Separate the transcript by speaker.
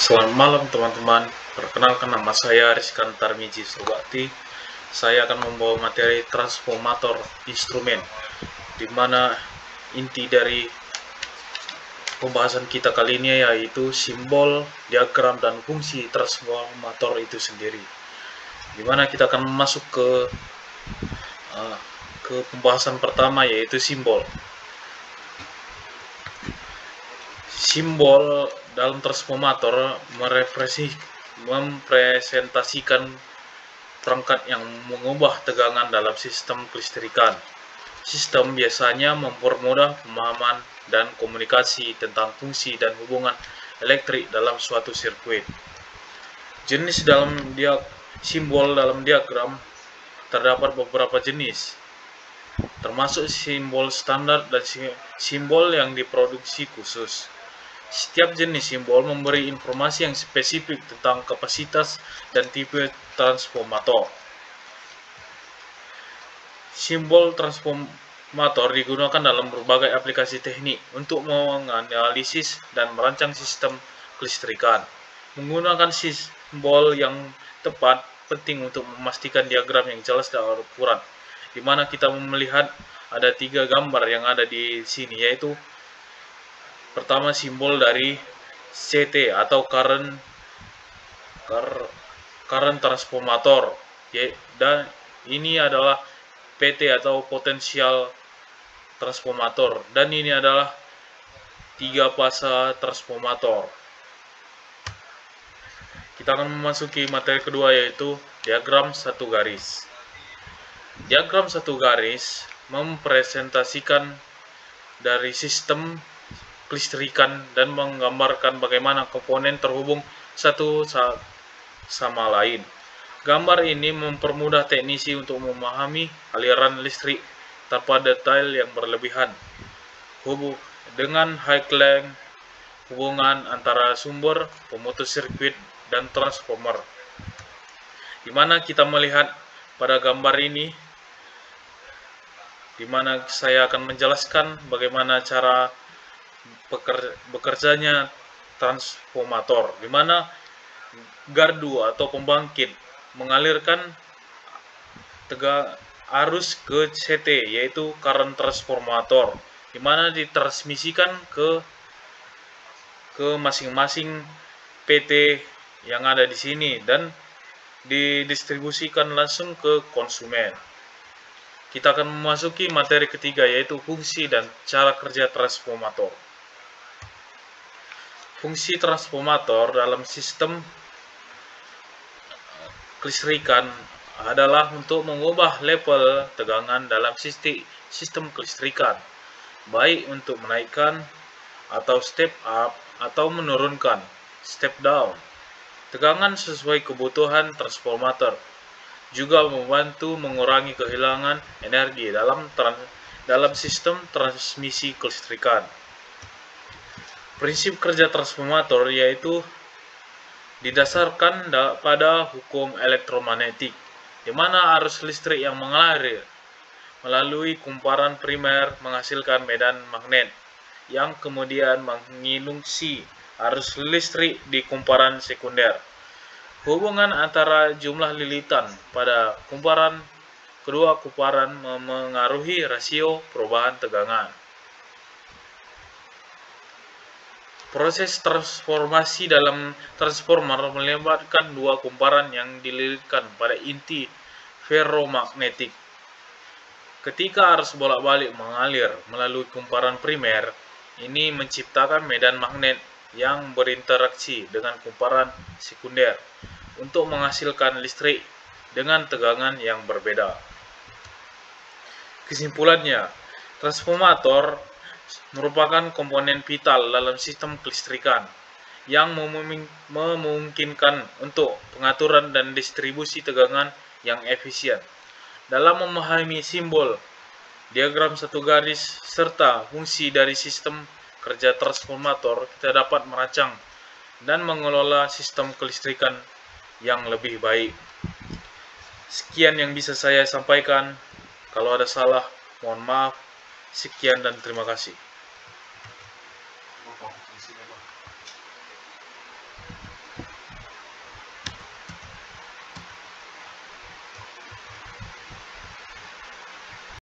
Speaker 1: Selamat malam teman-teman, perkenalkan nama saya Rizkan Tarmiji Sobakti. Saya akan membawa materi transformator instrumen, di mana inti dari pembahasan kita kali ini yaitu simbol, diagram, dan fungsi transformator itu sendiri. Di mana kita akan masuk ke pembahasan pertama yaitu simbol. Simbol dalam transformator mempresentasikan perangkat yang mengubah tegangan dalam sistem kelistrikan. Sistem biasanya mempermudah pemahaman dan komunikasi tentang fungsi dan hubungan elektrik dalam suatu sirkuit. Jenis dalam simbol dalam diagram terdapat beberapa jenis, termasuk simbol standar dan simbol yang diproduksi khusus. Setiap jenis simbol memberi informasi yang spesifik tentang kapasitas dan tipe transformator. Simbol transformator digunakan dalam berbagai aplikasi teknik untuk menganalisis dan merancang sistem kelistrikan. Menggunakan simbol yang tepat penting untuk memastikan diagram yang jelas dan akurat, di mana kita melihat ada 3 gambar yang ada di sini, yaitu pertama simbol dari CT atau current transformator, dan ini adalah PT atau potensial transformator, dan ini adalah 3 fase transformator. Kita akan memasuki materi kedua yaitu diagram satu garis. Diagram satu garis mempresentasikan dari sistem kelistrikan dan menggambarkan bagaimana komponen terhubung satu sama lain. Gambar ini mempermudah teknisi untuk memahami aliran listrik tanpa detail yang berlebihan. Dengan high length, hubungan antara sumber, pemutus sirkuit, dan transformer. Di mana kita melihat pada gambar ini, di mana saya akan menjelaskan bagaimana cara bekerjanya transformator, di mana gardu atau pembangkit mengalirkan arus ke CT, yaitu current transformator, di mana ditransmisikan ke masing-masing PT yang ada di sini dan didistribusikan langsung ke konsumen. Kita akan memasuki materi ketiga yaitu fungsi dan cara kerja transformator. Fungsi transformator dalam sistem kelistrikan adalah untuk mengubah level tegangan dalam sistem kelistrikan, baik untuk menaikkan atau step up atau menurunkan step down tegangan sesuai kebutuhan transformator, juga membantu mengurangi kehilangan energi dalam sistem transmisi kelistrikan. Prinsip kerja transformator yaitu didasarkan pada hukum elektromagnetik, di mana arus listrik yang mengalir melalui kumparan primer menghasilkan medan magnet yang kemudian menginduksi arus listrik di kumparan sekunder. Hubungan antara jumlah lilitan pada kedua kumparan memengaruhi rasio perubahan tegangan. Proses transformasi dalam transformer melibatkan dua kumparan yang dililitkan pada inti ferromagnetik. Ketika arus bolak-balik mengalir melalui kumparan primer, ini menciptakan medan magnet yang berinteraksi dengan kumparan sekunder untuk menghasilkan listrik dengan tegangan yang berbeda. Kesimpulannya, transformator merupakan komponen vital dalam sistem kelistrikan yang memungkinkan untuk pengaturan dan distribusi tegangan yang efisien. Dalam memahami simbol, diagram satu garis, serta fungsi dari sistem kerja transformator, kita dapat merancang dan mengelola sistem kelistrikan yang lebih baik. Sekian yang bisa saya sampaikan. Kalau ada salah, mohon maaf. Sekian dan terima kasih.